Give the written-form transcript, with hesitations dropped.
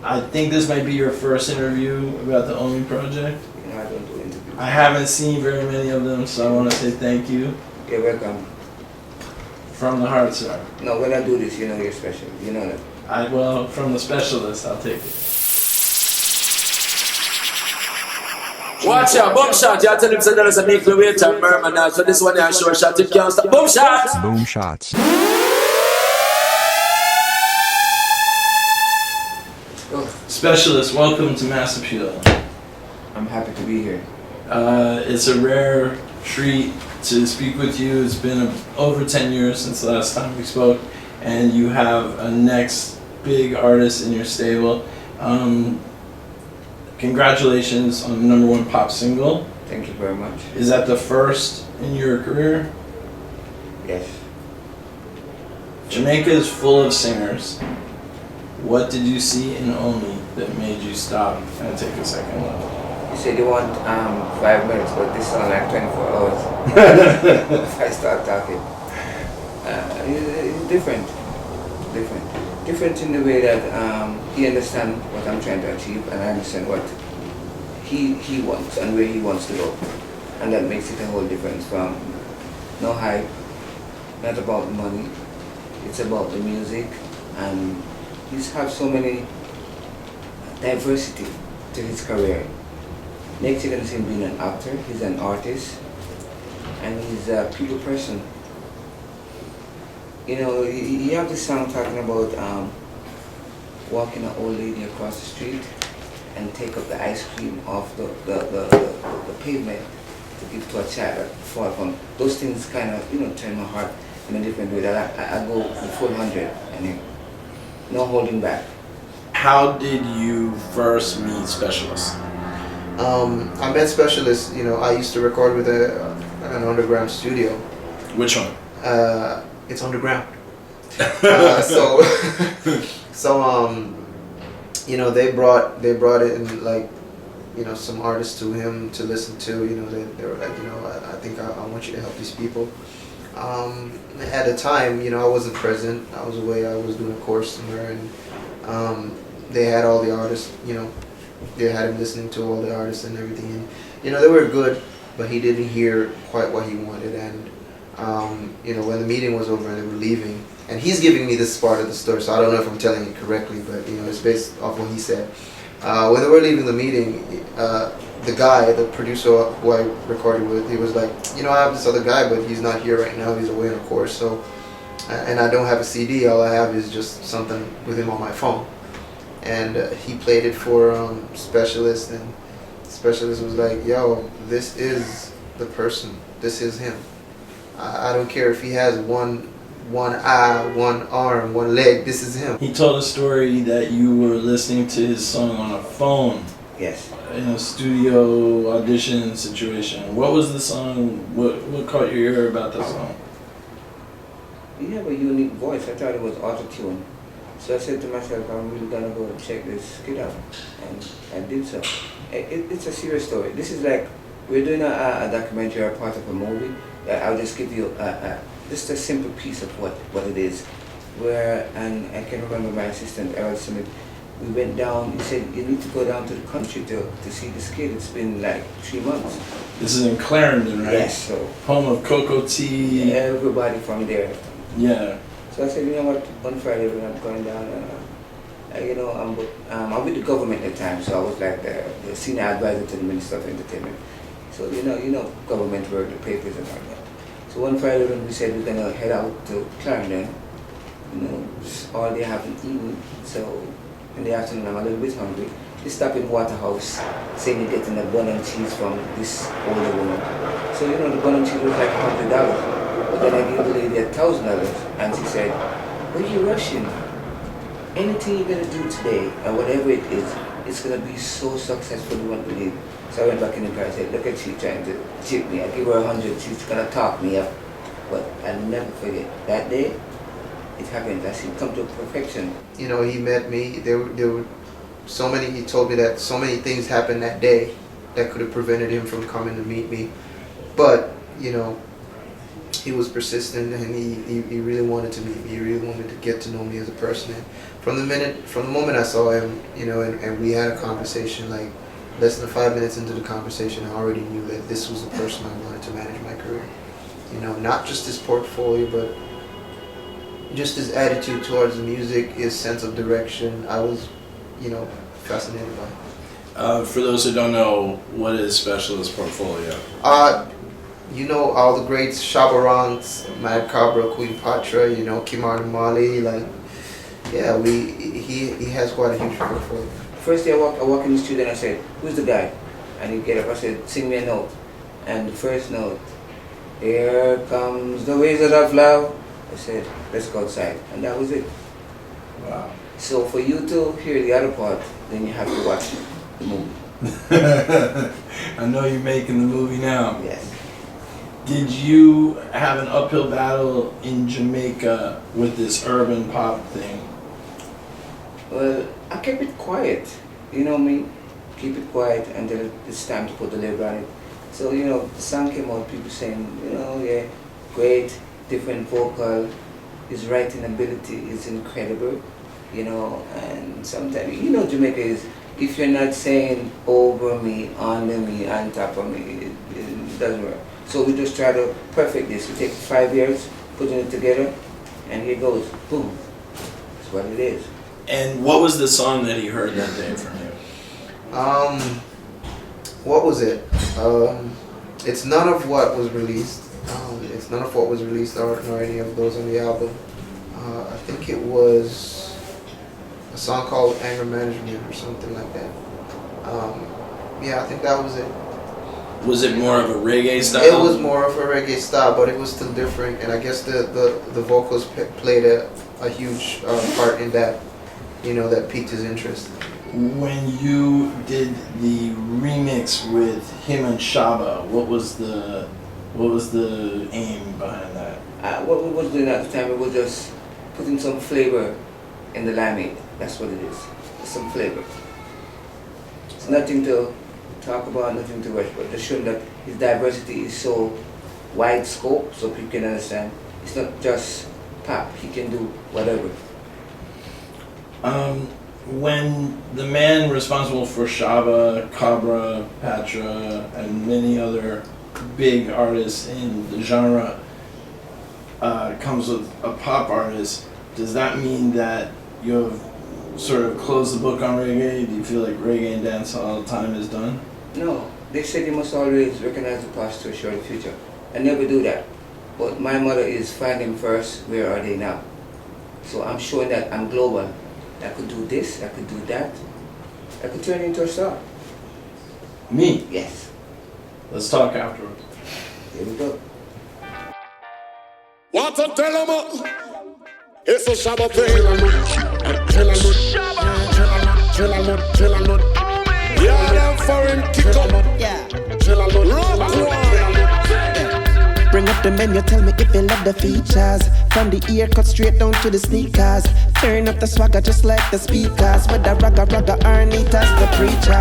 I think this might be your first interview about the Omi project. You know, I don't do interviews. I haven't seen very many of them, so I want to say thank you You're welcome. from the heart, sir. No, when I do this, you know you're special. You know that. Well, from the specialist, I'll take it. Watch out, boom shot. You tell him say there's a make weight and murmur now. So this one here short shot. You can't stop. Boom shot. Boom shots. Specialist, welcome to Mass Appeal. I'm happy to be here. It's a rare treat to speak with you. It's been over 10 years since the last time we spoke, and you have a next big artist in your stable. Congratulations on the #1 pop single. Thank you very much. Is that the first in your career? Yes. Jamaica is full of singers. What did you see in Omi that made you stop and take a second look? You said you want 5 minutes, but this sounds like 24 hours. If I start talking. It's different. Different in the way that he understands what I'm trying to achieve, and I understand what he wants and where he wants to go. And that makes it a whole difference from no hype, not about money. It's about the music, and he's had so many diversity to his career. Next you're gonna see him being an actor, he's an artist, and he's a people person. You know, you have this song talking about walking an old lady across the street and take up the ice cream off the pavement to give to a child that fall from. Those things kind of, you know, turn my heart in a different way. That I go the full 100 and no holding back. How did you first meet Specialist? I met Specialist, you know, I used to record with an underground studio. Which one? It's underground. You know, they brought in, like, you know, some artists to him to listen to. You know, they were like, you know, I think I want you to help these people. At the time, you know, I wasn't present. I was away. I was doing a course somewhere, and they had all the artists. You know, they had him listening to all the artists and everything. And you know, they were good, but he didn't hear quite what he wanted. And you know, when the meeting was over and they were leaving, and he's giving me this part of the story, so I don't know if I'm telling it correctly, but you know, it's based off what he said. When they were leaving the meeting, the guy, the producer who I recorded with, he was like, you know, I have this other guy, but he's not here right now. He's away on a course, so, and I don't have a CD. All I have is just something with him on my phone. And he played it for Specialist, and Specialist was like, yo, this is the person. This is him. I don't care if he has one eye, one arm, one leg. This is him. He told a story that you were listening to his song on a phone. Yes. In a studio audition situation. What was the song? What caught your ear about the song? You have a unique voice. I thought it was auto-tune. So I said to myself, I'm really gonna go and check this kid out. And I did so. It's a serious story. This is like, we're doing a documentary or part of a movie. I'll just give you just a simple piece of what it is. Where, and I can remember my assistant, Errol Smith, we went down, he said, you need to go down to the country to see this kid. It's been like 3 months. This is in Clarendon, right? Yes, so. Home of Cocoa Tea. Everybody from there. Yeah. So I said, you know what, on Friday when I'm going down, you know, I'm with the government at the time, so I was like the senior advisor to the Minister of Entertainment. So you know government work, the papers and all that. So one Friday when we said we're gonna head out to Clarendon, you know, all day I haven't eaten, so in the afternoon I'm a little bit hungry. They stop in Waterhouse saying you're getting a bun and cheese from this older woman. So you know the bun and cheese was like $100. But then I gave the lady $1,000 and she said, where are you rushing? Anything you're gonna do today or whatever it is, it's gonna be so successful you won't believe. So I went back in the car and said, look at she trying to chip me. I give her 100, she's gonna talk me up. But I'll never forget that day. It happened. I see it come to perfection. You know, he met me. There were so many. He told me that so many things happened that day that could have prevented him from coming to meet me. But you know, he was persistent, and he really wanted to meet me. He really wanted to get to know me as a person. And from the moment I saw him, you know, and we had a conversation, like less than 5 minutes into the conversation, I already knew that this was the person I wanted to manage my career. You know, not just his portfolio, but just his attitude towards the music, his sense of direction. I was, you know, fascinated by it. For those who don't know, what is Specialist Portfolio? You know, all the greats, Shabba Ranks, Mad Cobra, Queen Patra, you know, Kimar Mali, like, yeah, he has quite a huge portfolio. First day I walk in the studio and I said, "Who's the guy?" And he get up. I said, "Sing me a note." And the first note, "Here comes the wizard of love." I said, "Let's go outside," and that was it. Wow. So for you to hear the other part, then you have to watch the movie. I know you're making the movie now. Yes. Did you have an uphill battle in Jamaica with this urban pop thing? Well, I kept it quiet. You know me, keep it quiet until it's time to put the label on it. So, you know, the song came out, people saying, you know, yeah, great, different vocal, his writing ability is incredible, you know, and sometimes, you know, Jamaica is, if you're not saying over me, under me, on top of me, it doesn't work. So we just try to perfect this. We take 5 years, putting it together, and here goes, boom. That's what it is. And what was the song that he heard that day from you? What was it? It's none of what was released. It's none of what was released or any of those on the album. I think it was a song called Anger Management or something like that. Yeah, I think that was it. Was it more of a reggae style? It was more of a reggae style, but it was still different, and I guess the vocals played a huge part in that, you know, that piqued his interest. When you did the remix with him and Shabba, what was the aim behind that? What we was doing at the time, we was just putting some flavor in the limeade. That's what it is. It's some flavor. It's nothing to talk about, nothing to rush, but to show that his diversity is so wide scope, so people can understand. It's not just pop. He can do whatever. When the man responsible for Shabba, Cobra, Patra, and many other big artists in the genre comes with a pop artist, does that mean that you have sort of closed the book on reggae? Do you feel like reggae and dancehall time is done? No. They said you must always recognize the past to assure the future. I never do that. But my motto is find them first, where are they now? So I'm showing that I'm global. I could do this, I could do that. I could turn into a star. Me? Yes. Let's talk afterwards. Here we go. What to tell them? It's a Shabba thing. Chill a lot. Yeah, them foreign kick up. Yeah. Chill a lot. Rock one. Bring up the menu, tell me if you love the features. From the ear cut straight down to the sneakers. Turn up the swagger just like the speakers. With the ragga or neat as the preacher.